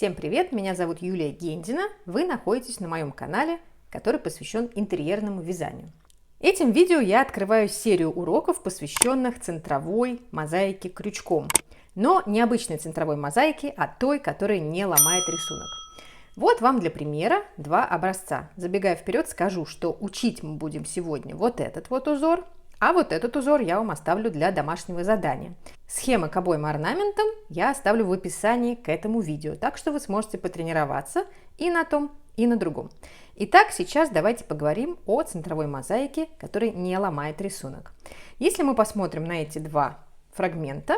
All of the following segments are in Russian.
Всем привет! Меня зовут Юлия Гендина. Вы находитесь на моем канале, который посвящен интерьерному вязанию. Этим видео я открываю серию уроков, посвященных центровой мозаике крючком. Но не обычной центровой мозаике, а той, которая не ломает рисунок. Вот вам для примера два образца. Забегая вперед, скажу, что учить мы будем сегодня вот этот вот узор, а вот этот узор я вам оставлю для домашнего задания. Схемы к обоим орнаментам я оставлю в описании к этому видео, так что вы сможете потренироваться и на том, и на другом. Итак, сейчас давайте поговорим о центровой мозаике, которая не ломает рисунок. Если мы посмотрим на эти два фрагмента,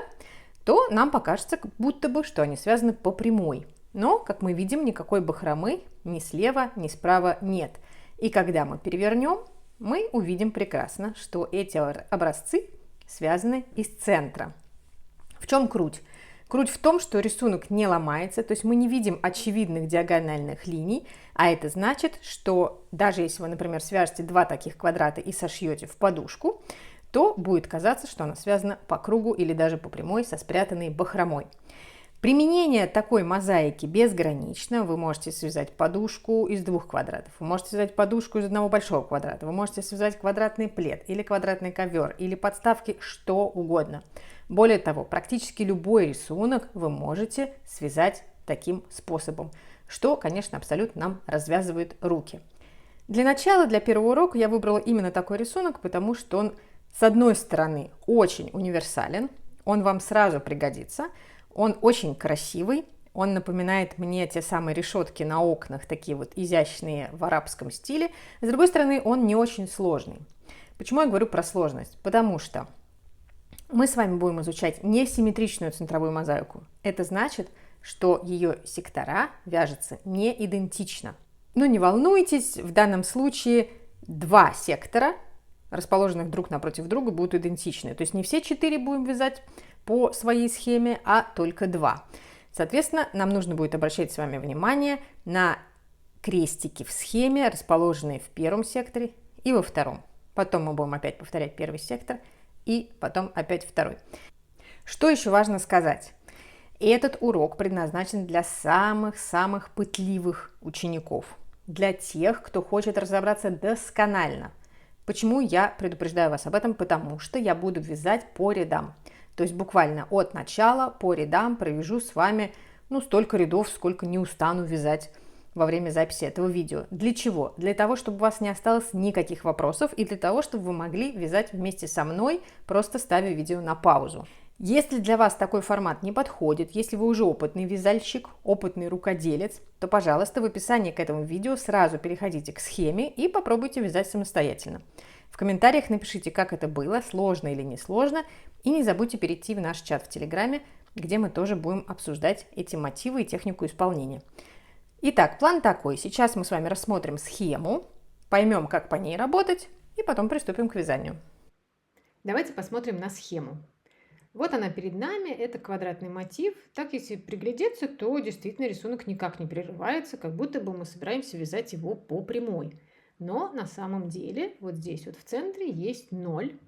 то нам покажется, как будто бы, что они связаны по прямой. Но, как мы видим, никакой бахромы ни слева, ни справа нет. И когда мы перевернем, мы увидим прекрасно, что эти образцы связаны из центра. В чем круть? Круть в том, что рисунок не ломается, то есть мы не видим очевидных диагональных линий, а это значит, что даже если вы, например, свяжете два таких квадрата и сошьете в подушку, то будет казаться, что она связана по кругу или даже по прямой со спрятанной бахромой. Применение такой мозаики безгранично. Вы можете связать подушку из двух квадратов, вы можете связать подушку из одного большого квадрата, вы можете связать квадратный плед или квадратный ковер, или подставки, что угодно. Более того, практически любой рисунок вы можете связать таким способом, что, конечно, абсолютно нам развязывает руки. Для начала, для первого урока я выбрала именно такой рисунок, потому что он, с одной стороны, очень универсален, он вам сразу пригодится. Он очень красивый, он напоминает мне те самые решетки на окнах, такие вот изящные в арабском стиле. С другой стороны, он не очень сложный. Почему я говорю про сложность? Потому что мы с вами будем изучать несимметричную центровую мозаику. Это значит, что ее сектора вяжутся не идентично. Но не волнуйтесь, в данном случае два сектора, расположенных друг напротив друга, будут идентичны. То есть не все 4 будем вязать по своей схеме, а только 2. Соответственно, нам нужно будет обращать с вами внимание на крестики в схеме, расположенные в первом секторе и во втором. Потом мы будем опять повторять первый сектор и потом опять второй. Что еще важно сказать? Этот урок предназначен для самых-самых пытливых учеников, для тех, кто хочет разобраться досконально. Почему я предупреждаю вас об этом? Потому что я буду вязать по рядам. То есть буквально от начала по рядам провяжу с вами столько рядов, сколько не устану вязать во время записи этого видео. Для чего? Для того, чтобы у вас не осталось никаких вопросов и для того, чтобы вы могли вязать вместе со мной, просто ставя видео на паузу. Если для вас такой формат не подходит, если вы уже опытный вязальщик, опытный рукоделец, то, пожалуйста, в описании к этому видео сразу переходите к схеме и попробуйте вязать самостоятельно. В комментариях напишите, как это было, сложно или не сложно, и не забудьте перейти в наш чат в Телеграме, где мы тоже будем обсуждать эти мотивы и технику исполнения. Итак, план такой. Сейчас мы с вами рассмотрим схему, поймем, как по ней работать, и потом приступим к вязанию. Давайте посмотрим на схему. Вот она перед нами, это квадратный мотив. Так, если приглядеться, то действительно рисунок никак не прерывается, как будто бы мы собираемся вязать его по прямой. Но на самом деле вот здесь вот в центре есть 0,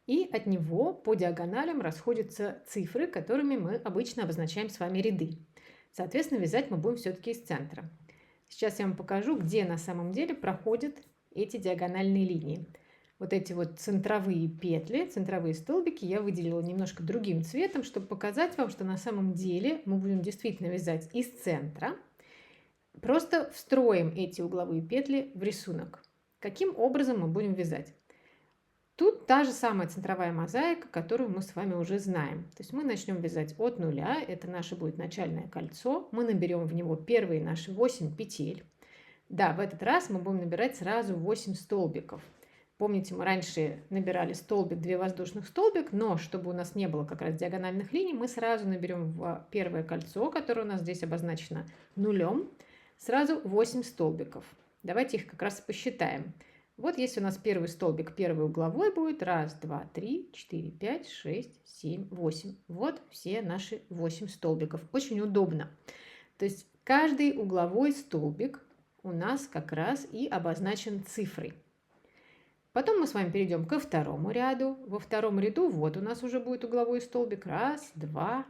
и от него по диагоналям расходятся цифры, которыми мы обычно обозначаем с вами ряды. Соответственно, вязать мы будем все-таки из центра. Сейчас я вам покажу, где на самом деле проходят эти диагональные линии. Вот эти вот центровые петли, центровые столбики я выделила немножко другим цветом, чтобы показать вам, что на самом деле мы будем действительно вязать из центра. Просто встроим эти угловые петли в рисунок. Каким образом мы будем вязать? Тут та же самая центровая мозаика, которую мы с вами уже знаем. То есть мы начнем вязать от нуля, это наше будет начальное кольцо. Мы наберем в него первые наши 8 петель. Да, в этот раз мы будем набирать сразу 8 столбиков. Помните, мы раньше набирали столбик, 2 воздушных столбик, но чтобы у нас не было как раз диагональных линий, мы сразу наберем в первое кольцо, которое у нас здесь обозначено нулем, сразу 8 столбиков. Давайте их как раз посчитаем. Вот если у нас первый столбик, первый угловой будет 1, 2, 3, 4, 5, 6, 7, 8. Вот все наши 8 столбиков. Очень удобно. То есть каждый угловой столбик у нас как раз и обозначен цифрой. Потом мы с вами перейдем ко второму ряду. Во втором ряду вот у нас уже будет угловой столбик. 1, 2,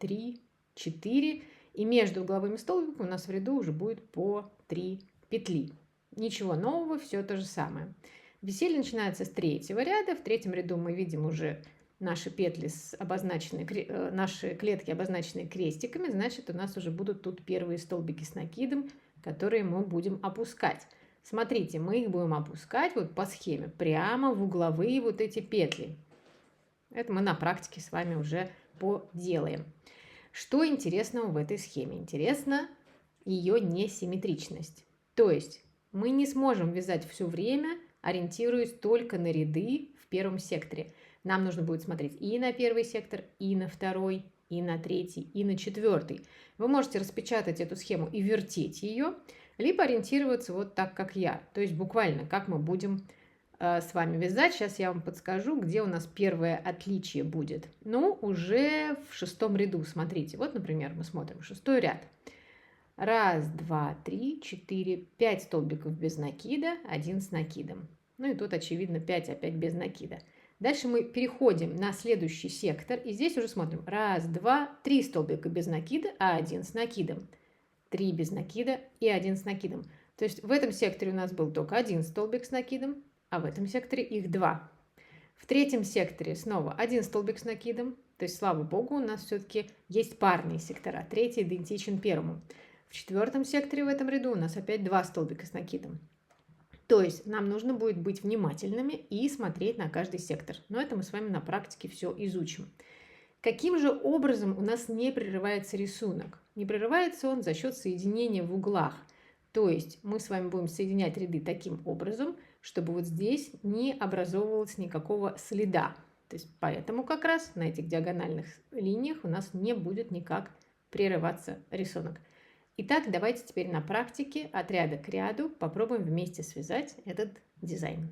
3, 4. И между угловыми столбиками у нас в ряду уже будет по 3 петли. Ничего нового, все то же самое. Веселье начинается с третьего ряда. В третьем ряду мы видим уже наши петли, наши клетки, обозначенные крестиками. Значит, у нас уже будут тут первые столбики с накидом, которые мы будем опускать. Смотрите, мы их будем опускать вот по схеме прямо в угловые вот эти петли. Это мы на практике с вами уже поделаем. Что интересного в этой схеме? Интересно ее несимметричность. То есть мы не сможем вязать все время, ориентируясь только на ряды в первом секторе. Нам нужно будет смотреть и на первый сектор, и на второй, и на третий, и на четвертый. Вы можете распечатать эту схему и вертеть ее, либо ориентироваться вот так, как я. То есть буквально, как мы будем с вами вязать. Сейчас я вам подскажу, где у нас первое отличие будет. Ну, уже в шестом ряду, смотрите. Вот, например, мы смотрим шестой ряд. 1, 2, 3, 4, 5 столбиков без накида, 1 с накидом. Ну и тут, очевидно, 5 опять без накида. Дальше мы переходим на следующий сектор. И здесь уже смотрим. 1, 2, 3 столбика без накида, а 1 с накидом. 3 без накида и 1 с накидом. То есть в этом секторе у нас был только 1 столбик с накидом, а в этом секторе их 2. В третьем секторе снова 1 столбик с накидом. То есть, слава богу, у нас все-таки есть парные сектора. Третий идентичен первому. В четвертом секторе в этом ряду у нас опять 2 столбика с накидом. То есть нам нужно будет быть внимательными и смотреть на каждый сектор. Но это мы с вами на практике все изучим. Каким же образом у нас не прерывается рисунок? Не прерывается он за счет соединения в углах. То есть мы с вами будем соединять ряды таким образом, чтобы вот здесь не образовывалось никакого следа. То есть поэтому как раз на этих диагональных линиях у нас не будет никак прерываться рисунок. Итак, давайте теперь на практике от ряда к ряду попробуем вместе связать этот дизайн.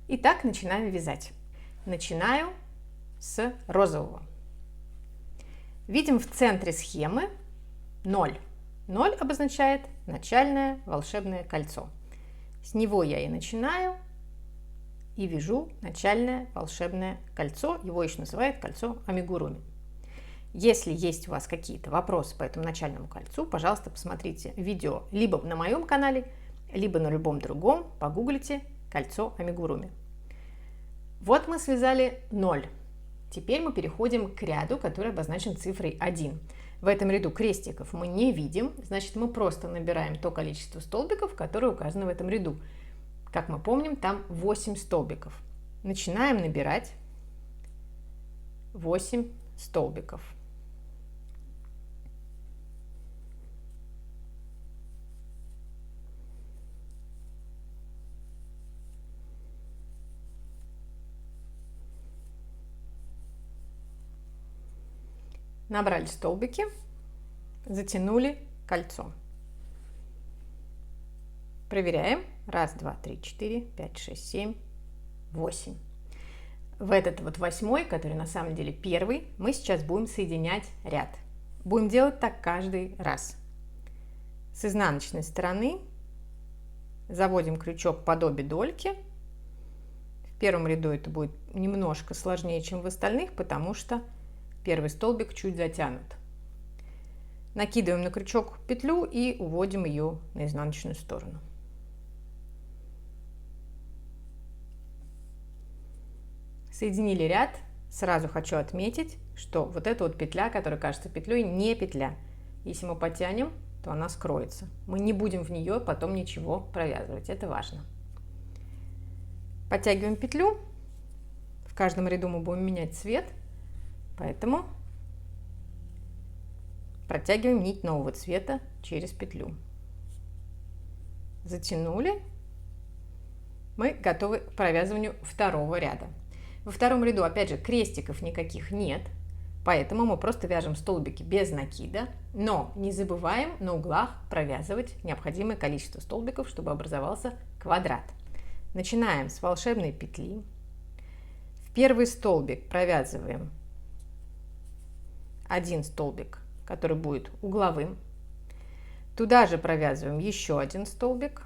Итак, начинаем вязать. Начинаю с розового. Видим в центре схемы 0. 0 обозначает начальное волшебное кольцо. С него я и начинаю и вяжу начальное волшебное кольцо. Его еще называют кольцо амигуруми. Если есть у вас какие-то вопросы по этому начальному кольцу, пожалуйста, посмотрите видео либо на моем канале, либо на любом другом. Погуглите кольцо амигуруми. Вот мы связали 0. Теперь мы переходим к ряду, который обозначен цифрой 1. В этом ряду крестиков мы не видим, значит, мы просто набираем то количество столбиков, которое указано в этом ряду. Как мы помним, там 8 столбиков. Начинаем набирать 8 столбиков. Набрали столбики, затянули кольцо. Проверяем. 1, 2, 3, 4, 5, 6, 7, 8. В этот вот 8, который на самом деле первый, мы сейчас будем соединять ряд. Будем делать так каждый раз. С изнаночной стороны заводим крючок под обе дольки. В первом ряду это будет немножко сложнее, чем в остальных, потому что первый столбик чуть затянут. Накидываем на крючок петлю и уводим ее на изнаночную сторону. Соединили ряд. Сразу хочу отметить, что вот эта вот петля, которая кажется петлей, не петля. Если мы потянем, то она скроется. Мы не будем в нее потом ничего провязывать. Это важно. Подтягиваем петлю. В каждом ряду мы будем менять цвет. Поэтому протягиваем нить нового цвета через петлю. Затянули. Мы готовы к провязыванию второго ряда. Во втором ряду, опять же, крестиков никаких нет, поэтому мы просто вяжем столбики без накида, но не забываем на углах провязывать необходимое количество столбиков, чтобы образовался квадрат. Начинаем с волшебной петли. В первый столбик провязываем 1 столбик, который будет угловым. Туда же провязываем еще 1 столбик.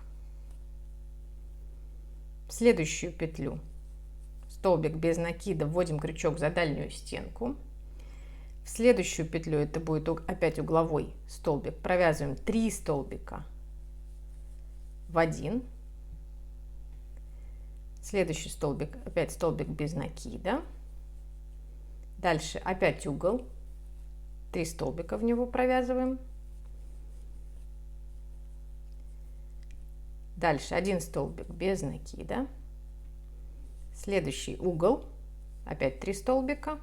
В следующую петлю столбик без накида, вводим крючок за дальнюю стенку. В следующую петлю, это будет опять угловой столбик, провязываем 3 столбика в один. Следующий столбик, опять столбик без накида. Дальше опять угол, 3 столбика в него провязываем. Дальше 1 столбик без накида. Следующий угол, опять 3 столбика.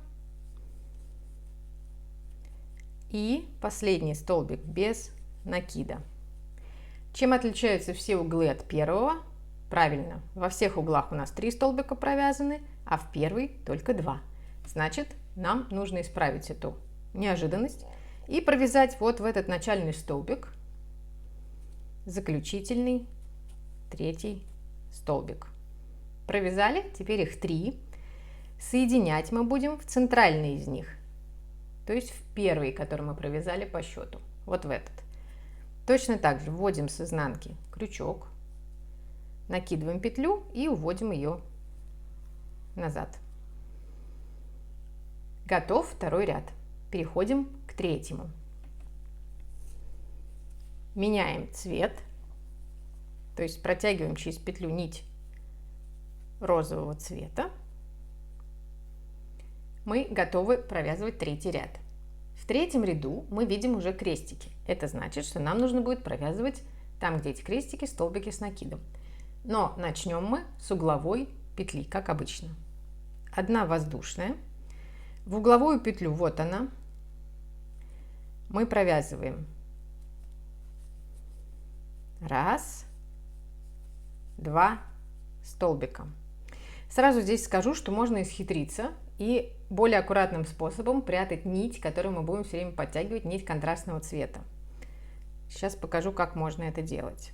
И последний столбик без накида. Чем отличаются все углы от первого? Правильно, во всех углах у нас 3 столбика провязаны, а в первый только 2. Значит, нам нужно исправить эту неожиданность и провязать вот в этот начальный столбик заключительный 3 столбик. Провязали, теперь их 3. Соединять мы будем в центральный из них, то есть в первый, который мы провязали по счету, вот в этот. Точно так же вводим с изнанки крючок, накидываем петлю и уводим ее назад. Готов второй ряд. Переходим к третьему. Меняем цвет, то есть протягиваем через петлю нить розового цвета. Мы готовы провязывать третий ряд. В третьем ряду мы видим уже крестики. Это значит, что нам нужно будет провязывать там, где эти крестики, столбики с накидом. Но начнем мы с угловой петли, как обычно. 1 воздушная. В угловую петлю, вот она, мы провязываем 1, 2 столбика. Сразу здесь скажу, что можно исхитриться и более аккуратным способом прятать нить, которую мы будем все время подтягивать, нить контрастного цвета. Сейчас покажу, как можно это делать.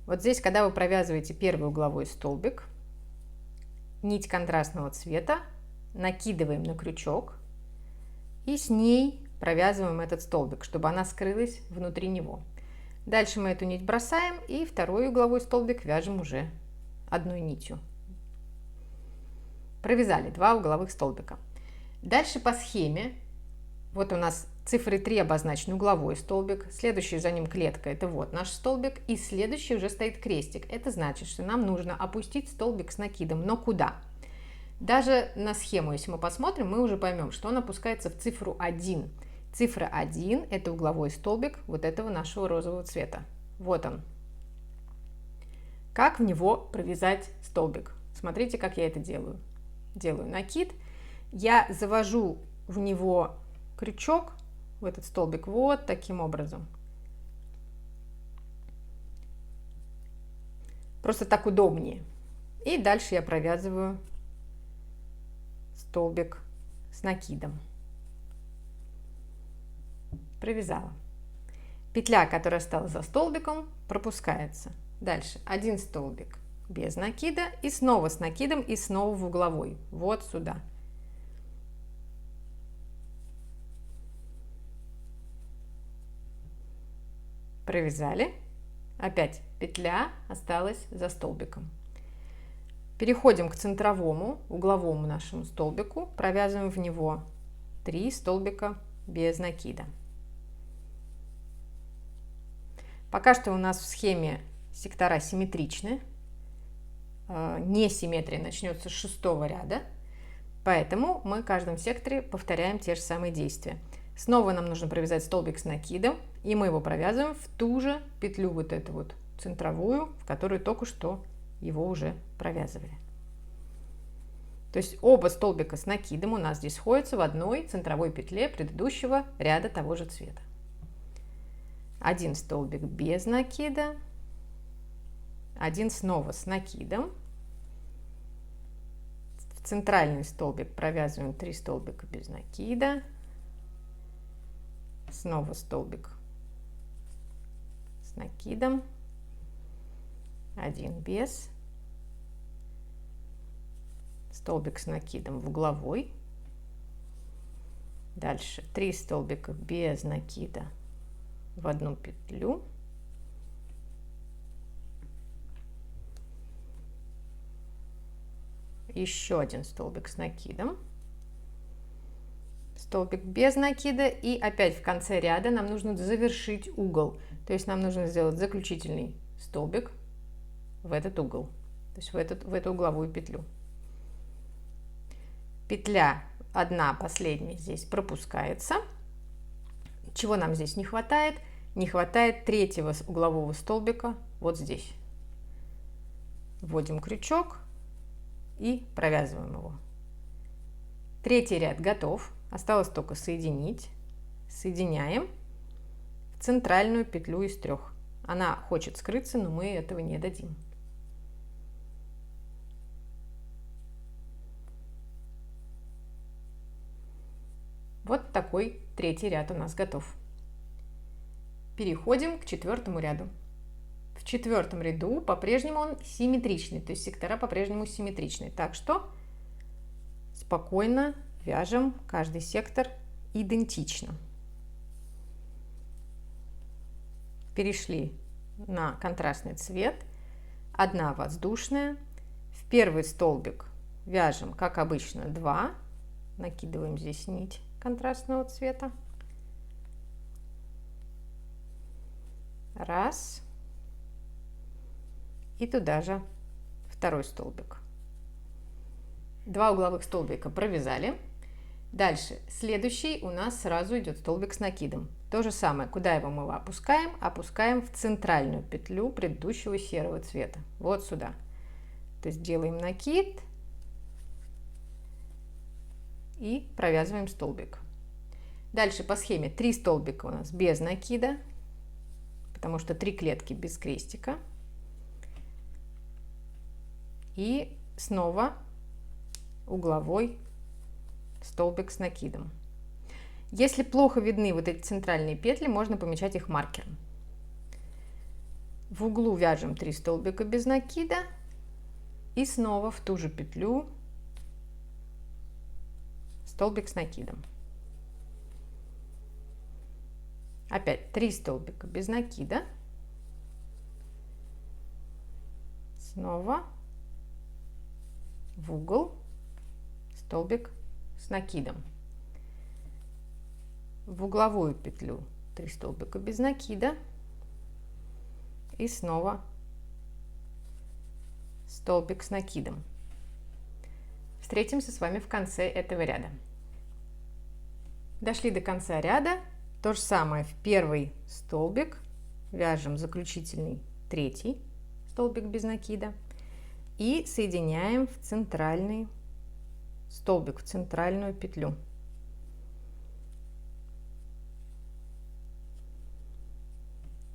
Вот здесь, когда вы провязываете первый угловой столбик, нить контрастного цвета накидываем на крючок и с ней провязываем этот столбик, чтобы она скрылась внутри него. Дальше мы эту нить бросаем и второй угловой столбик вяжем уже одной нитью. Провязали 2 угловых столбика. Дальше по схеме, вот у нас цифрой 3 обозначен угловой столбик, следующий за ним клетка, это вот наш столбик, и следующий уже стоит крестик. Это значит, что нам нужно опустить столбик с накидом. Но куда? Даже на схему, если мы посмотрим, мы уже поймем, что он опускается в цифру 1. Цифра 1 – это угловой столбик вот этого нашего розового цвета. Вот он. Как в него провязать столбик? Смотрите, как я это делаю. Делаю накид, я завожу в него крючок, в этот столбик, вот таким образом. Просто так удобнее. И дальше я провязываю столбик с накидом. Провязала. Петля, которая осталась за столбиком, пропускается. Дальше 1 столбик без накида и снова с накидом и снова в угловой, вот сюда. Провязали, опять петля осталась за столбиком. Переходим к центровому угловому нашему столбику, провязываем в него 3 столбика без накида. Пока что у нас в схеме сектора симметричны, несимметрия начнется с 6 ряда, поэтому мы в каждом секторе повторяем те же самые действия. Снова нам нужно провязать столбик с накидом, и мы его провязываем в ту же петлю, вот эту вот центровую, в которую только что его уже провязывали. То есть оба столбика с накидом у нас здесь сходятся в одной центровой петле предыдущего ряда того же цвета. 1 столбик без накида, 1 снова с накидом. В центральный столбик провязываем 3 столбика без накида, снова столбик с накидом, 1 без, столбик с накидом в угловой, дальше 3 столбика без накида в одну петлю, еще 1 столбик с накидом, столбик без накида, и опять в конце ряда нам нужно завершить угол. То есть нам нужно сделать заключительный столбик в этот угол, то есть в эту угловую петлю. Петля одна последняя здесь пропускается. Чего нам здесь не хватает? Не хватает третьего углового столбика вот здесь. Вводим крючок и провязываем его. Третий ряд готов. Осталось только соединить. Соединяем в центральную петлю из 3. Она хочет скрыться, но мы этого не дадим. Вот такой третий ряд у нас готов. Переходим к 4 ряду. В 4 ряду по-прежнему он симметричный, то есть сектора по-прежнему симметричные. Так что спокойно вяжем каждый сектор идентично. Перешли на контрастный цвет. Одна воздушная. В первый столбик вяжем, как обычно, 2. Накидываем здесь нить контрастного цвета. 1. И туда же второй столбик. 2 угловых столбика провязали. Дальше следующий у нас сразу идет столбик с накидом. То же самое, куда его мы опускаем? Опускаем в центральную петлю предыдущего серого цвета. Вот сюда. То есть делаем накид и провязываем столбик. Дальше по схеме 3 столбика у нас без накида, потому что 3 клетки без крестика. И снова угловой столбик с накидом. Если плохо видны вот эти центральные петли, можно помечать их маркером. В углу вяжем 3 столбика без накида и снова в ту же петлю столбик с накидом. Опять 3 столбика без накида. Снова в угол столбик с накидом. В угловую петлю 3 столбика без накида и снова столбик с накидом. Встретимся с вами в конце этого ряда. Дошли до конца ряда. То же самое в первый столбик вяжем заключительный 3 столбик без накида и соединяем в центральный столбик, в центральную петлю.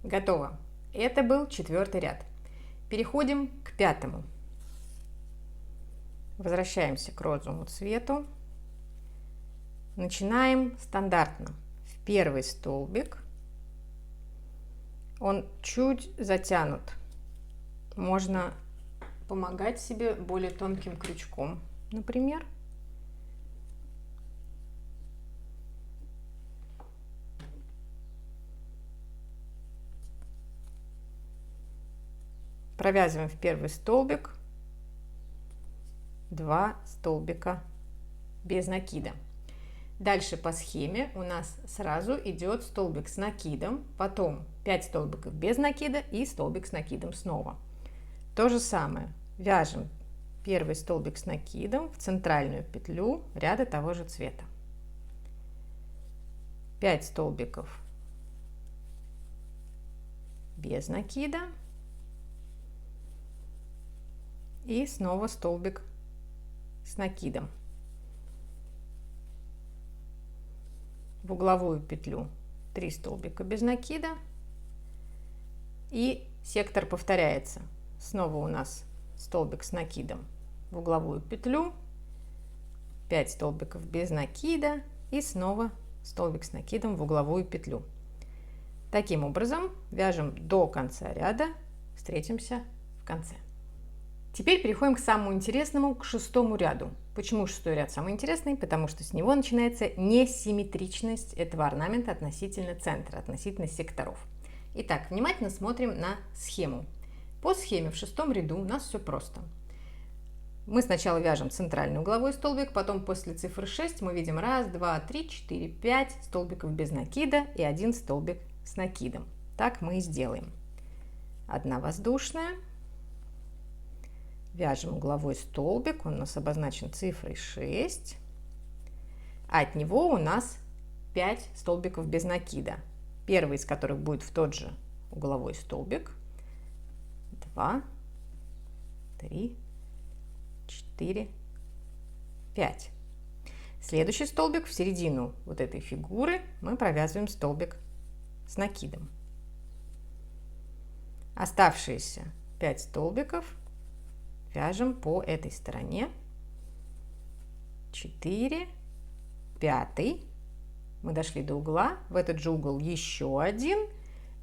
Готово. Это был 4 ряд. Переходим к 5. Возвращаемся к розовому цвету. Начинаем стандартно. В первый столбик. Он чуть затянут. Можно помогать себе более тонким крючком, например. Провязываем в первый столбик 2 столбика без накида. Дальше по схеме у нас сразу идет столбик с накидом, потом 5 столбиков без накида и столбик с накидом снова. То же самое. Вяжем первый столбик с накидом в центральную петлю ряда того же цвета. 5 столбиков без накида и снова столбик с накидом. В угловую петлю 3 столбика без накида и сектор повторяется. Снова у нас столбик с накидом в угловую петлю, 5 столбиков без накида и снова столбик с накидом в угловую петлю. Таким образом вяжем до конца ряда. Встретимся в конце. Теперь переходим к самому интересному, к 6 ряду. Почему 6 ряд самый интересный? Потому что с него начинается несимметричность этого орнамента относительно центра, относительно секторов. Итак, внимательно смотрим на схему. По схеме в 6 ряду у нас все просто. Мы сначала вяжем центральный угловой столбик, потом после цифры 6 мы видим 1, 2, 3, 4, 5 столбиков без накида и 1 столбик с накидом. Так мы и сделаем. 1 воздушная. Вяжем угловой столбик, он у нас обозначен цифрой 6. А от него у нас 5 столбиков без накида. Первый из которых будет в тот же угловой столбик. 2, 3, 4, 5. Следующий столбик в середину вот этой фигуры мы провязываем столбик с накидом. Оставшиеся 5 столбиков вяжем по этой стороне. 4, 5. Мы дошли до угла, в этот же угол еще один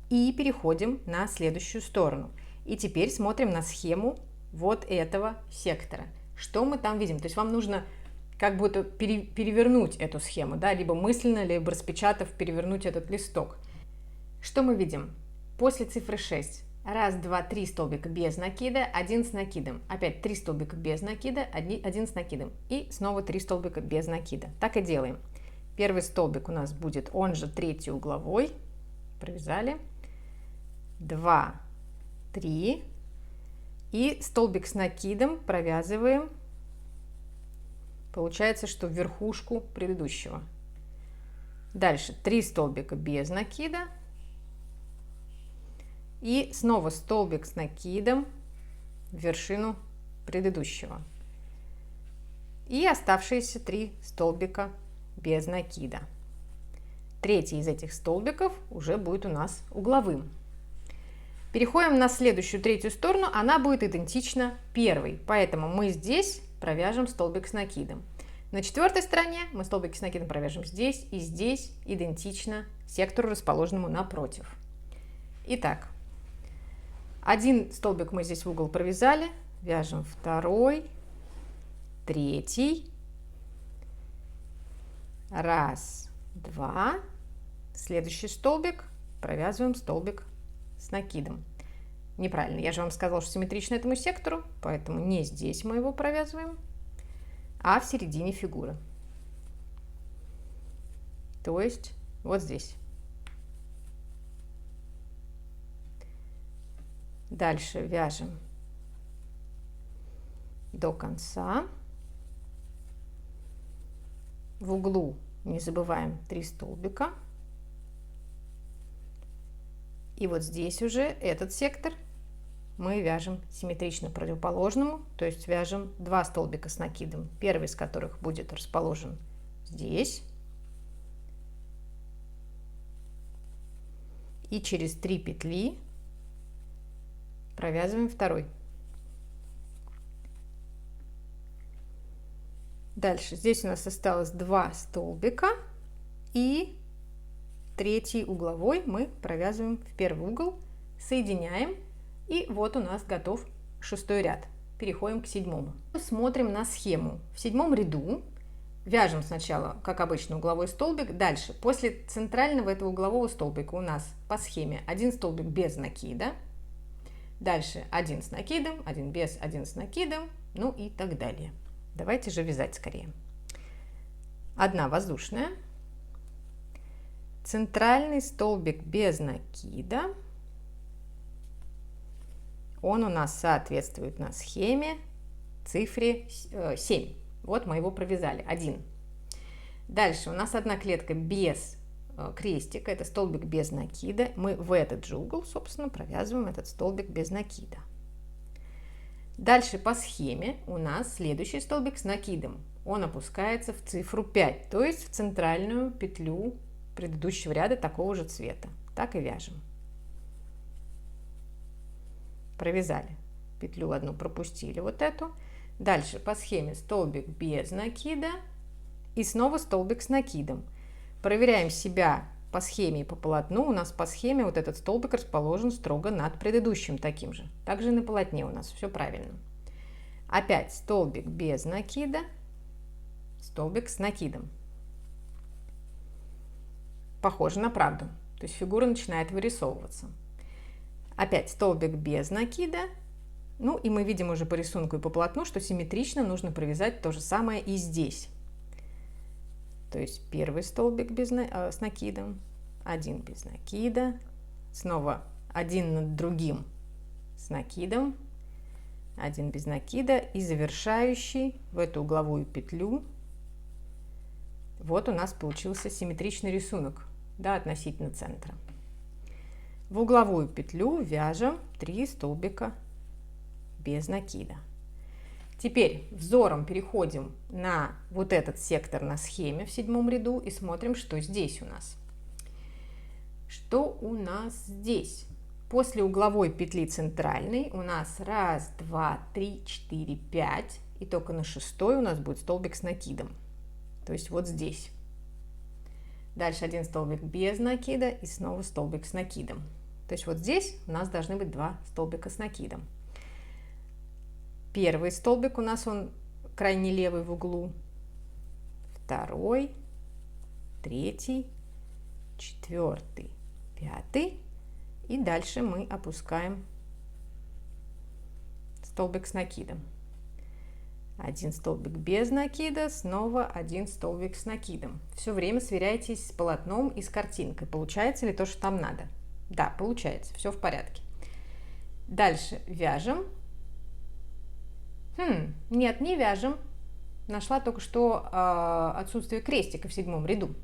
и переходим на следующую сторону. И теперь смотрим на схему вот этого сектора. Что мы там видим? То есть вам нужно как будто перевернуть эту схему, да, либо мысленно, либо распечатав, перевернуть этот листок. Что мы видим? После цифры 6. 1, 2, 3 столбика без накида, 1 с накидом. Опять 3 столбика без накида, 1 с накидом. И снова 3 столбика без накида. Так и делаем. Первый столбик у нас будет, он же третий угловой. Провязали. 2, 3. И столбик с накидом провязываем. Получается, что в верхушку предыдущего. Дальше 3 столбика без накида. И снова столбик с накидом в вершину предыдущего. И оставшиеся 3 столбика без накида. Третий из этих столбиков уже будет у нас угловым. Переходим на следующую, третью сторону, она будет идентична первой, поэтому мы здесь провяжем столбик с накидом. На четвертой стороне мы столбики с накидом провяжем здесь и здесь, идентично сектору, расположенному напротив. Итак, один столбик мы здесь в угол провязали, вяжем второй, третий, 1, 2, следующий столбик, провязываем столбик с накидом. Неправильно, я же вам сказала, что симметрично этому сектору, поэтому не здесь мы его провязываем, а в середине фигуры. То есть вот здесь. Дальше вяжем до конца. В углу не забываем 3 столбика. И вот здесь уже этот сектор мы вяжем симметрично противоположному, то есть вяжем 2 столбика с накидом, первый из которых будет расположен здесь. И через 3 петли провязываем второй. Дальше здесь у нас осталось 2 столбика и третий угловой мы провязываем в первый угол, соединяем, и вот у нас готов 6-й ряд. Переходим к 7-му. Смотрим на схему. В 7-м ряду вяжем сначала, как обычно, угловой столбик. Дальше, после центрального этого углового столбика у нас по схеме 1 столбик без накида. Дальше 1 с накидом, 1 без, 1 с накидом, ну и так далее. Давайте же вязать скорее. 1 воздушная. Центральный столбик без накида. Он у нас соответствует на схеме цифре 7. Вот мы его провязали. 1. Дальше у нас одна клетка без крестика. Это столбик без накида. Мы в этот же угол, собственно, провязываем этот столбик без накида. Дальше по схеме у нас следующий столбик с накидом. Он опускается в цифру 5, то есть в центральную петлю предыдущего ряда такого же цвета. Так и вяжем. Провязали. Петлю одну пропустили, вот эту. Дальше по схеме столбик без накида и снова столбик с накидом. Проверяем себя по схеме и по полотну. У нас по схеме вот этот столбик расположен строго над предыдущим таким же. Также и на полотне у нас все правильно. Опять столбик без накида, столбик с накидом. Похоже на правду. То есть фигура начинает вырисовываться. Опять столбик без накида Ну и мы видим уже по рисунку и по полотну, что симметрично нужно провязать то же самое и здесь. То есть первый столбик с накидом, один без накида, снова один над другим с накидом, один без накида и завершающий в эту угловую петлю. Вот у нас получился симметричный рисунок, да, относительно центра. В угловую петлю вяжем 3 столбика без накида. Теперь взором переходим на вот этот сектор на схеме в 7 ряду и смотрим, что здесь у нас. Что у нас здесь? После угловой петли центральной у нас 1, 2, 3, 4, 5. И только на 6-й у нас будет столбик с накидом. То есть вот здесь. Дальше один столбик без накида и снова столбик с накидом. То есть вот здесь у нас должны быть 2 столбика с накидом. Первый столбик у нас он крайне левый в углу, второй, третий, 4, 5, и дальше мы опускаем столбик с накидом. Один столбик без накида, снова один столбик с накидом. Все время сверяйтесь с полотном и с картинкой. Получается ли то, что там надо? Да, получается, все в порядке. Дальше вяжем. Нет, не вяжем. Нашла только что отсутствие крестика в 7 ряду.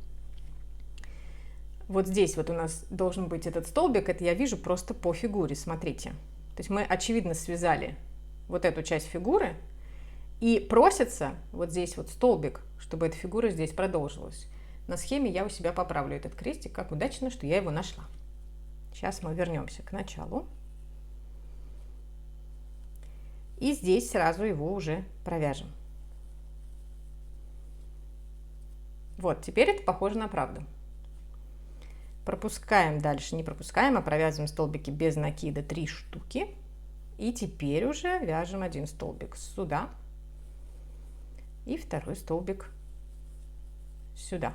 Вот здесь вот у нас должен быть этот столбик, это я вижу просто по фигуре, смотрите. То есть мы очевидно связали вот эту часть фигуры, и просится вот здесь вот столбик, чтобы эта фигура здесь продолжилась. На схеме я у себя поправлю этот крестик, как удачно, что я его нашла. Сейчас мы вернемся к началу. И здесь сразу его уже провяжем. Вот, теперь это похоже на правду. Пропускаем дальше, не пропускаем, а провязываем столбики без накида 3 штуки. И теперь уже вяжем один столбик сюда и второй столбик сюда.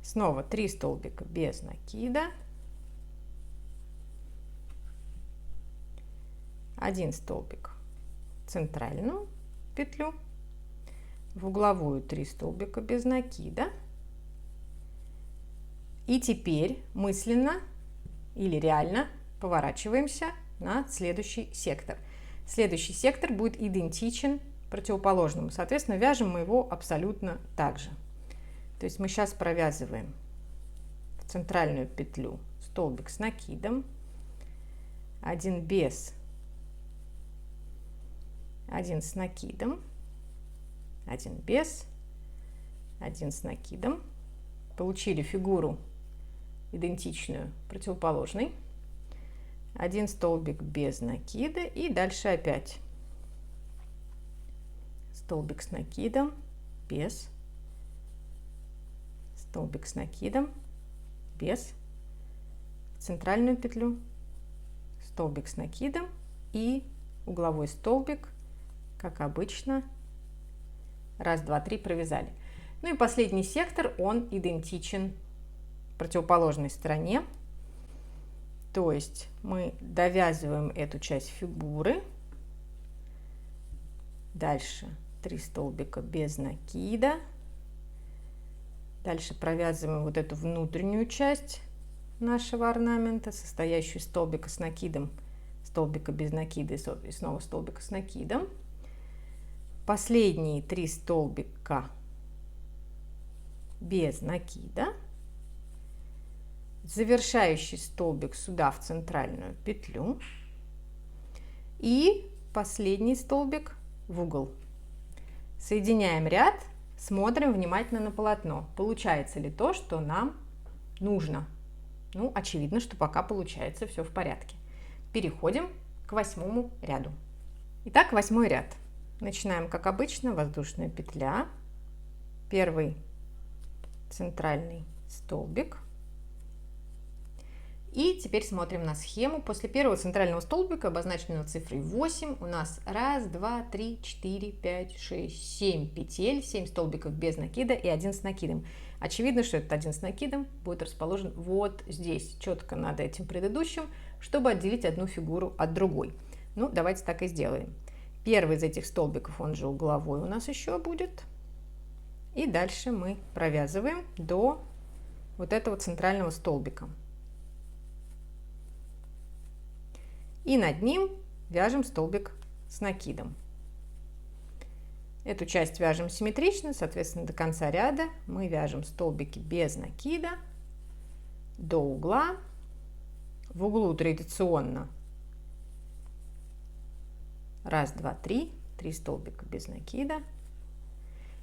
Снова 3 столбика без накида. Один столбик в центральную петлю, в угловую 3 столбика без накида. И теперь мысленно или реально поворачиваемся на следующий сектор. Следующий сектор будет идентичен противоположному, соответственно, вяжем мы его абсолютно так же. То есть мы сейчас провязываем в центральную петлю столбик с накидом, один без, один с накидом, один без, один с накидом. Получили фигуру идентичную противоположной. Один столбик без накида и дальше опять столбик с накидом, без, столбик с накидом, без, в центральную петлю, столбик с накидом и угловой столбик, как обычно, 1, 2, 3 провязали. Ну и последний сектор, он идентичен противоположной стороне, то есть мы довязываем эту часть фигуры, дальше 3 столбика без накида, дальше провязываем вот эту внутреннюю часть нашего орнамента, состоящую из столбика с накидом, столбика без накида и снова столбика с накидом. Последние 3 столбика без накида, завершающий столбик сюда в центральную петлю и последний столбик в угол. Соединяем ряд, смотрим внимательно на полотно, получается ли то, что нам нужно. Ну, очевидно, что пока получается все в порядке. Переходим к 8 ряду. Итак, 8 ряд. Начинаем, как обычно, воздушная петля, первый центральный столбик. И теперь смотрим на схему. После первого центрального столбика, обозначенного цифрой 8, у нас 1, 2, 3, 4, 5, 6, 7 петель, 7 столбиков без накида и 1 с накидом. Очевидно, что этот 1 с накидом будет расположен вот здесь, четко над этим предыдущим, чтобы отделить одну фигуру от другой. Ну, давайте так и сделаем. Первый из этих столбиков, он же угловой, у нас еще будет. И дальше мы провязываем до вот этого центрального столбика. И над ним вяжем столбик с накидом. Эту часть вяжем симметрично, соответственно, до конца ряда мы вяжем столбики без накида до угла. В углу традиционно 1, 2, 3, 3 столбика без накида.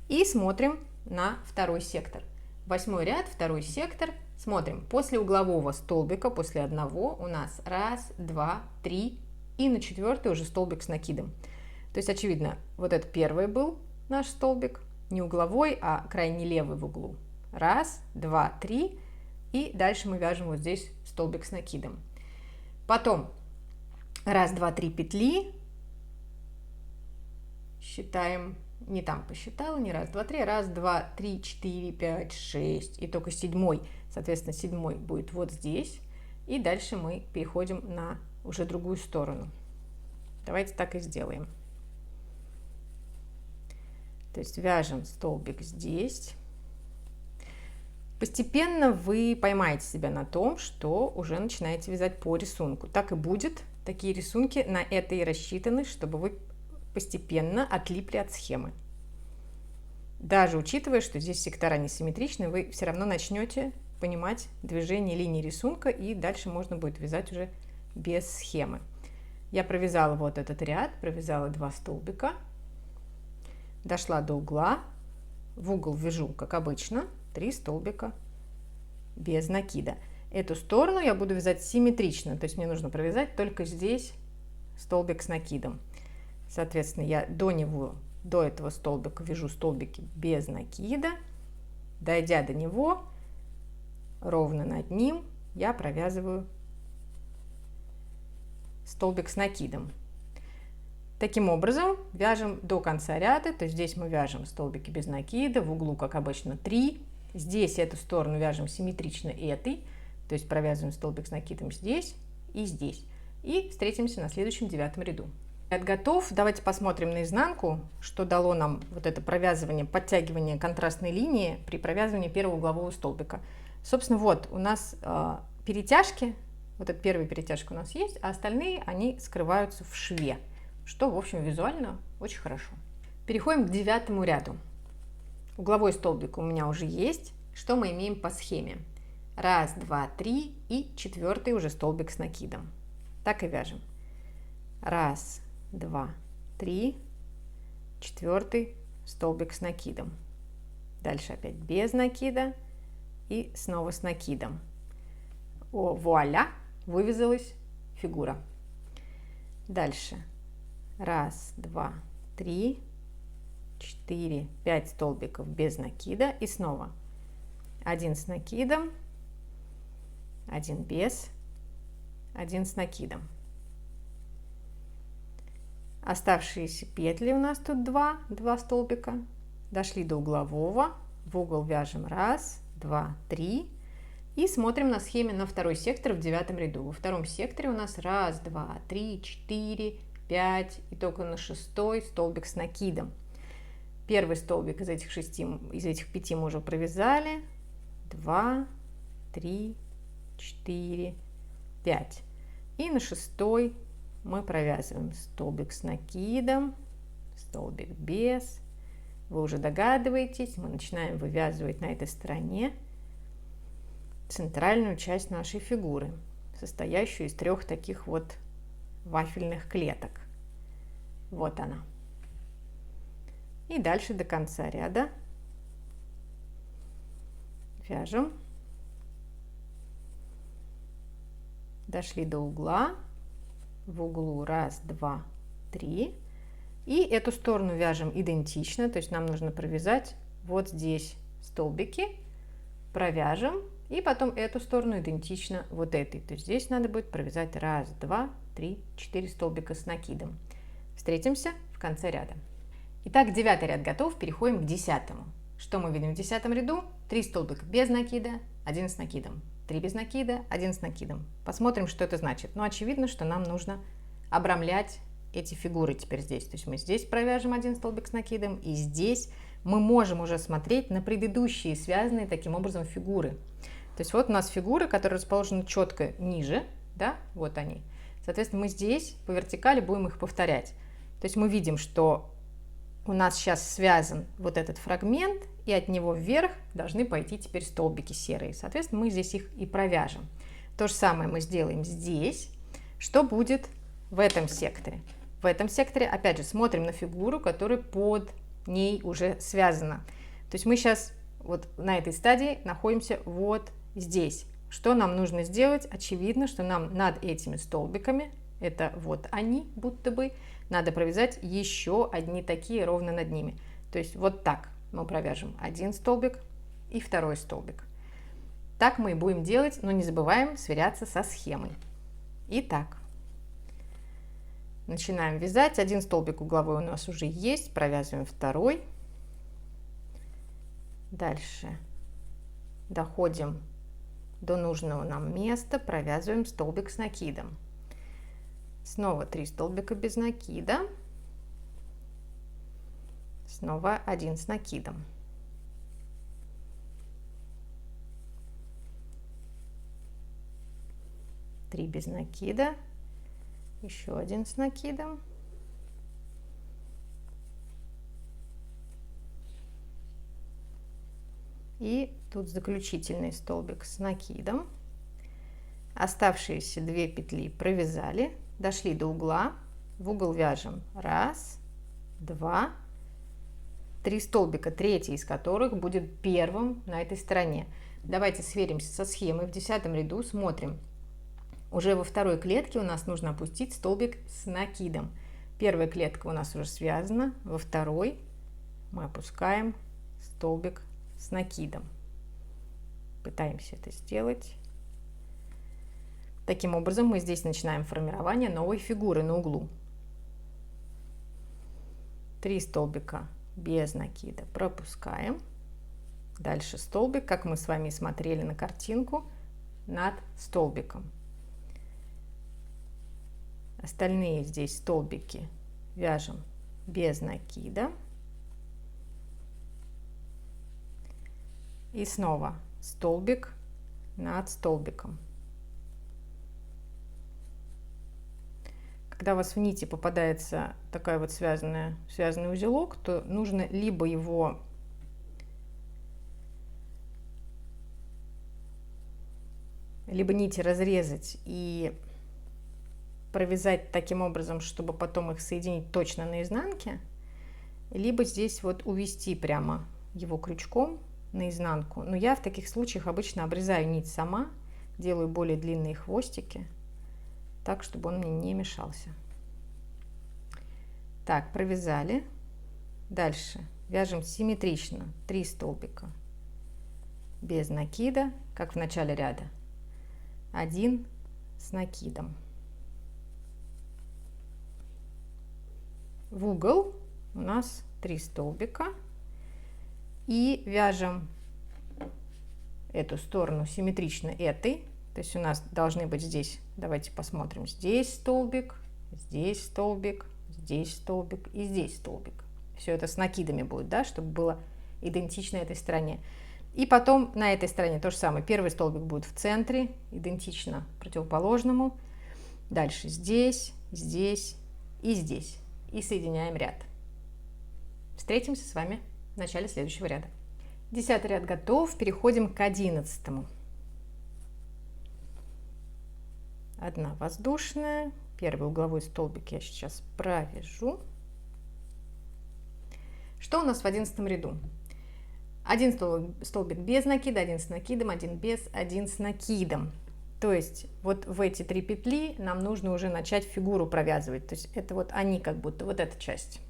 И смотрим на второй сектор. 8 ряд, второй сектор. Смотрим, после углового столбика, после одного у нас 1, 2, 3 и на 4 уже столбик с накидом. То есть, очевидно, вот это первый был наш столбик, не угловой, а крайне левый в углу. 1, 2, 3 и дальше мы вяжем вот здесь столбик с накидом. Потом 1, 2, 3 петли. Считаем, не там посчитала, не 1, 2, 3, 1, 2, 3, 4, 5, 6. И только седьмой, соответственно, седьмой будет вот здесь. И дальше мы переходим на уже другую сторону. Давайте так и сделаем. То есть вяжем столбик здесь. Постепенно вы поймаете себя на том, что уже начинаете вязать по рисунку. Так и будет. Такие рисунки на это и рассчитаны, чтобы вы постепенно отлипли от схемы. Даже учитывая, что здесь сектора несимметричны, вы все равно начнете понимать движение линии рисунка, и дальше можно будет вязать уже без схемы. Я провязала вот этот ряд, провязала 2 столбика, дошла до угла, в угол вяжу, как обычно, 3 столбика без накида. Эту сторону я буду вязать симметрично, то есть мне нужно провязать только здесь столбик с накидом. Соответственно, я до этого столбика вяжу столбики без накида, дойдя до него, ровно над ним я провязываю столбик с накидом. Таким образом, вяжем до конца ряда, то есть здесь мы вяжем столбики без накида, в углу, как обычно, 3. Здесь эту сторону вяжем симметрично этой, то есть провязываем столбик с накидом здесь и здесь. И встретимся на следующем 9 ряду. Ряд готов. Давайте посмотрим на изнанку, что дало нам вот это провязывание, подтягивание контрастной линии при провязывании первого углового столбика. Собственно, вот у нас перетяжки, вот эта первая перетяжка у нас есть, а остальные, они скрываются в шве, что, в общем, визуально очень хорошо. Переходим к 9 ряду. Угловой столбик у меня уже есть. Что мы имеем по схеме? 1, 2, 3 и 4 уже столбик с накидом. Так и вяжем. 1, 2, 3, 4 столбик с накидом. Дальше опять без накида и снова с накидом. О, вуаля! Вывязалась фигура. Дальше 1, 2, 3, 4, 5 столбиков без накида и снова 1 с накидом, 1 без, 1 с накидом. Оставшиеся петли у нас тут 2 столбика. Дошли до углового, в угол вяжем 1, 2, 3 и смотрим на схеме на второй сектор в 9 ряду. Во втором секторе у нас 1, 2, 3, 4, 5 и только на 6 столбик с накидом. Первый столбик из этих 5 мы уже провязали. 2, 3, 4, 5. И на 6 мы провязываем столбик с накидом, столбик без. Вы уже догадываетесь, мы начинаем вывязывать на этой стороне центральную часть нашей фигуры, состоящую из 3 таких вот вафельных клеток. Вот она. И дальше до конца ряда вяжем. Дошли до угла, в углу 1, 2, 3. И эту сторону вяжем идентично, то есть нам нужно провязать вот здесь столбики, провяжем, и потом эту сторону идентично вот этой. То есть здесь надо будет провязать 1, 2, 3, 4 столбика с накидом. Встретимся в конце ряда. Итак, 9 ряд готов, переходим к 10. Что мы видим в 10 ряду? 3 столбика без накида, 1 с накидом. 3 без накида, 1 с накидом. Посмотрим, что это значит. Ну, очевидно, что нам нужно обрамлять эти фигуры теперь здесь. То есть мы здесь провяжем один столбик с накидом, и здесь мы можем уже смотреть на предыдущие связанные таким образом фигуры. То есть вот у нас фигуры, которые расположены четко ниже, да, вот они. Соответственно, мы здесь по вертикали будем их повторять. То есть мы видим, что у нас сейчас связан вот этот фрагмент, и от него вверх должны пойти теперь столбики серые. Соответственно, мы здесь их и провяжем. То же самое мы сделаем здесь. Что будет в этом секторе? В этом секторе, опять же, смотрим на фигуру, которая под ней уже связана. То есть мы сейчас вот на этой стадии находимся вот здесь. Что нам нужно сделать? Очевидно, что нам над этими столбиками, это вот они будто бы, надо провязать еще одни такие ровно над ними. То есть вот так мы провяжем один столбик и второй столбик. Так мы и будем делать, но не забываем сверяться со схемой. Итак, начинаем вязать. Один столбик угловой у нас уже есть, провязываем второй. Дальше доходим до нужного нам места, провязываем столбик с накидом. Снова 3 столбика без накида, снова 1 с накидом. Три без накида, еще 1 с накидом. И тут заключительный столбик с накидом. Оставшиеся 2 петли провязали, дошли до угла, в угол вяжем 1, 2, 3 столбика, третий из которых будет первым на этой стороне. Давайте сверимся со схемой. В 10 ряду смотрим. Уже во второй клетке у нас нужно опустить столбик с накидом. Первая клетка у нас уже связана, во второй мы опускаем столбик с накидом. Пытаемся это сделать. Таким образом, мы здесь начинаем формирование новой фигуры на углу. 3 столбика без накида пропускаем. Дальше столбик, как мы с вами смотрели на картинку, над столбиком. Остальные здесь столбики вяжем без накида. И снова столбик над столбиком. Когда у вас в нити попадается такой вот связанный узелок, то нужно либо его нити разрезать и провязать таким образом, чтобы потом их соединить точно на изнанке, либо здесь вот увести прямо его крючком наизнанку. Но я в таких случаях обычно обрезаю нить сама, делаю более длинные хвостики, так, чтобы он мне не мешался. Так, провязали. Дальше вяжем симметрично 3 столбика без накида, как в начале ряда, 1 с накидом. В угол у нас 3 столбика и вяжем эту сторону симметрично этой. То есть у нас должны быть здесь, давайте посмотрим, здесь столбик, здесь столбик, здесь столбик и здесь столбик. Все это с накидами будет, да, чтобы было идентично этой стороне. И потом на этой стороне то же самое. Первый столбик будет в центре, идентично противоположному. Дальше здесь, здесь и здесь. И соединяем ряд. Встретимся с вами в начале следующего ряда. 10 ряд готов. Переходим к 11. 1 воздушная. Первый угловой столбик я сейчас провяжу. Что у нас в 11 ряду? 1 столбик без накида, 1 с накидом, 1 без, 1 с накидом. То есть вот в эти 3 петли нам нужно уже начать фигуру провязывать. То есть это вот они как будто, вот эта часть.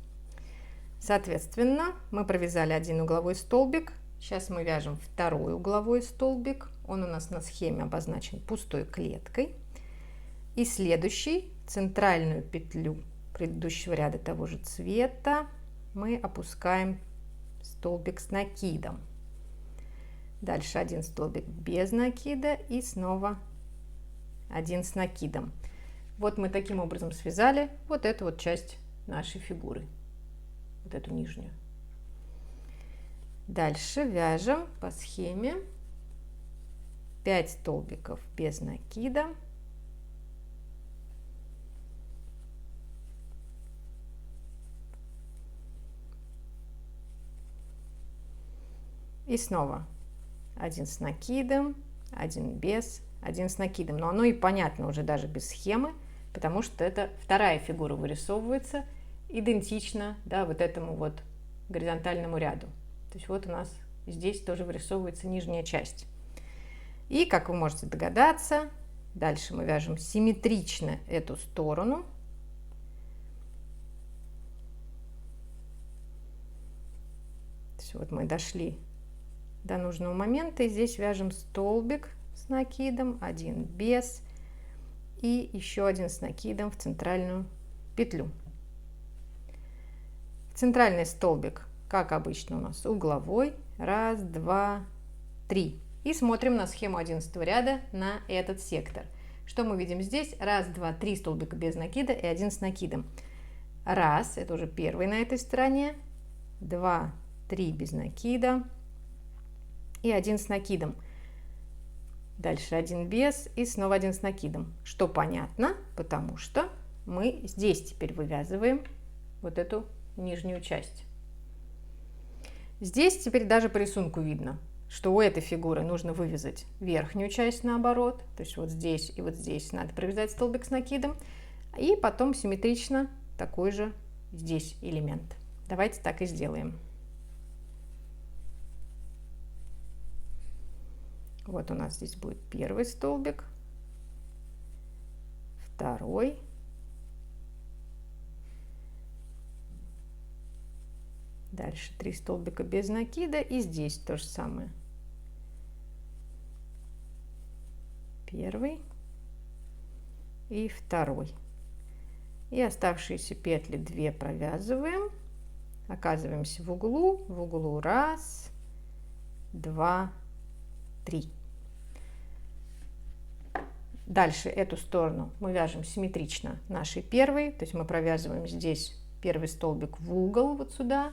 Соответственно, мы провязали 1 угловой столбик. Сейчас мы вяжем 2 угловой столбик. Он у нас на схеме обозначен пустой клеткой. И следующий, центральную петлю предыдущего ряда того же цвета, мы опускаем столбик с накидом. Дальше 1 столбик без накида и снова 1 с накидом. Вот мы таким образом связали вот эту вот часть нашей фигуры, вот эту нижнюю. Дальше вяжем по схеме 5 столбиков без накида. И снова один с накидом, один без, один с накидом. Но оно и понятно уже даже без схемы, потому что это вторая фигура вырисовывается идентично, да, вот этому вот горизонтальному ряду. То есть вот у нас здесь тоже вырисовывается нижняя часть. И, как вы можете догадаться, дальше мы вяжем симметрично эту сторону. То есть вот мы дошли до нужного момента, и здесь вяжем столбик с накидом, один без, и еще один с накидом в центральную петлю. Центральный столбик, как обычно, у нас угловой. 1, 2, 3. И смотрим на схему 11 ряда на этот сектор. Что мы видим здесь? 1, 2, 3 столбика без накида и один с накидом. 1, это уже первый на этой стороне. 2, 3 без накида и один с накидом. Дальше один без и снова один с накидом. Что понятно, потому что мы здесь теперь вывязываем вот эту нижнюю часть. Здесь теперь даже по рисунку видно, что у этой фигуры нужно вывязать верхнюю часть наоборот, то есть вот здесь и вот здесь надо провязать столбик с накидом, и потом симметрично такой же здесь элемент. Давайте так и сделаем. Вот у нас здесь будет первый столбик, второй, дальше 3 столбика без накида, и здесь то же самое. Первый и второй. И оставшиеся петли 2 провязываем, оказываемся в углу 1, 2, 3. Дальше эту сторону мы вяжем симметрично нашей первой, то есть мы провязываем здесь первый столбик в угол вот сюда,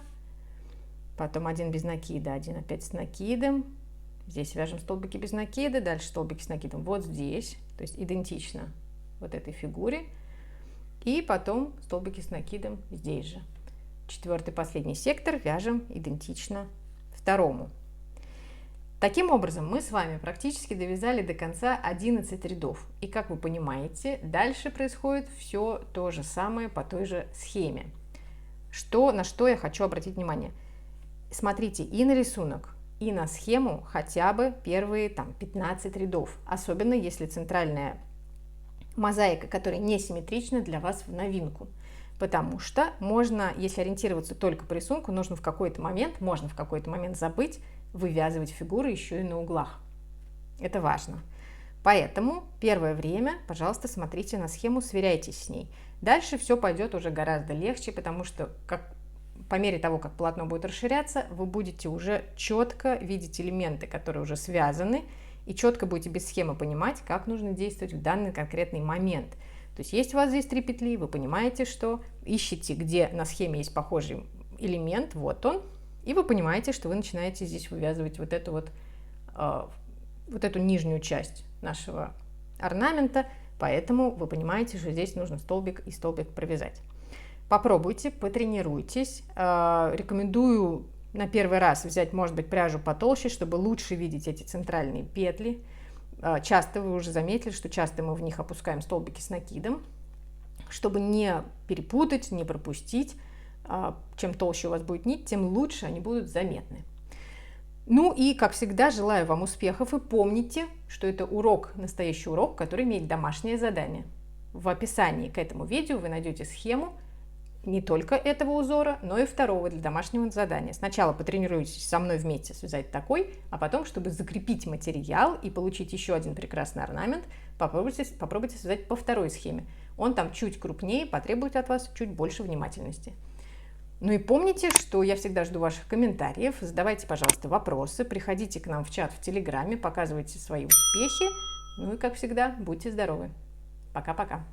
потом один без накида, один опять с накидом, здесь вяжем столбики без накида, дальше столбики с накидом вот здесь, то есть идентично вот этой фигуре, и потом столбики с накидом здесь же. Четвертый, последний сектор вяжем идентично второму. Таким образом, мы с вами практически довязали до конца 11 рядов. И, как вы понимаете, дальше происходит все то же самое по той же схеме. На что я хочу обратить внимание. Смотрите и на рисунок, и на схему хотя бы первые 15 рядов. Особенно, если центральная мозаика, которая не симметрична, для вас в новинку. Потому что можно, если ориентироваться только по рисунку, можно в какой-то момент забыть вывязывать фигуры еще и на углах. Это важно. Поэтому первое время, пожалуйста, смотрите на схему, сверяйтесь с ней. Дальше все пойдет уже гораздо легче, потому что по мере того, как полотно будет расширяться, вы будете уже четко видеть элементы, которые уже связаны, и четко будете без схемы понимать, как нужно действовать в данный конкретный момент. То есть у вас здесь 3 петли, вы понимаете, что ищете, где на схеме есть похожий элемент, вот он, и вы понимаете, что вы начинаете здесь вывязывать вот эту нижнюю часть нашего орнамента, поэтому вы понимаете, что здесь нужно столбик и столбик провязать. Попробуйте, потренируйтесь. Рекомендую на первый раз взять, может быть, пряжу потолще, чтобы лучше видеть эти центральные петли. Часто вы уже заметили, что часто мы в них опускаем столбики с накидом, чтобы не перепутать, не пропустить. Чем толще у вас будет нить, тем лучше они будут заметны. Ну и, как всегда, желаю вам успехов и помните, что это урок, настоящий урок, который имеет домашнее задание. В описании к этому видео вы найдете схему не только этого узора, но и второго для домашнего задания. Сначала потренируйтесь со мной вместе связать такой, а потом, чтобы закрепить материал и получить еще один прекрасный орнамент, попробуйте связать по второй схеме. Он там чуть крупнее, потребует от вас чуть больше внимательности. Ну и помните, что я всегда жду ваших комментариев. Задавайте, пожалуйста, вопросы, приходите к нам в чат в Телеграме, показывайте свои успехи. Ну и, как всегда, будьте здоровы. Пока-пока.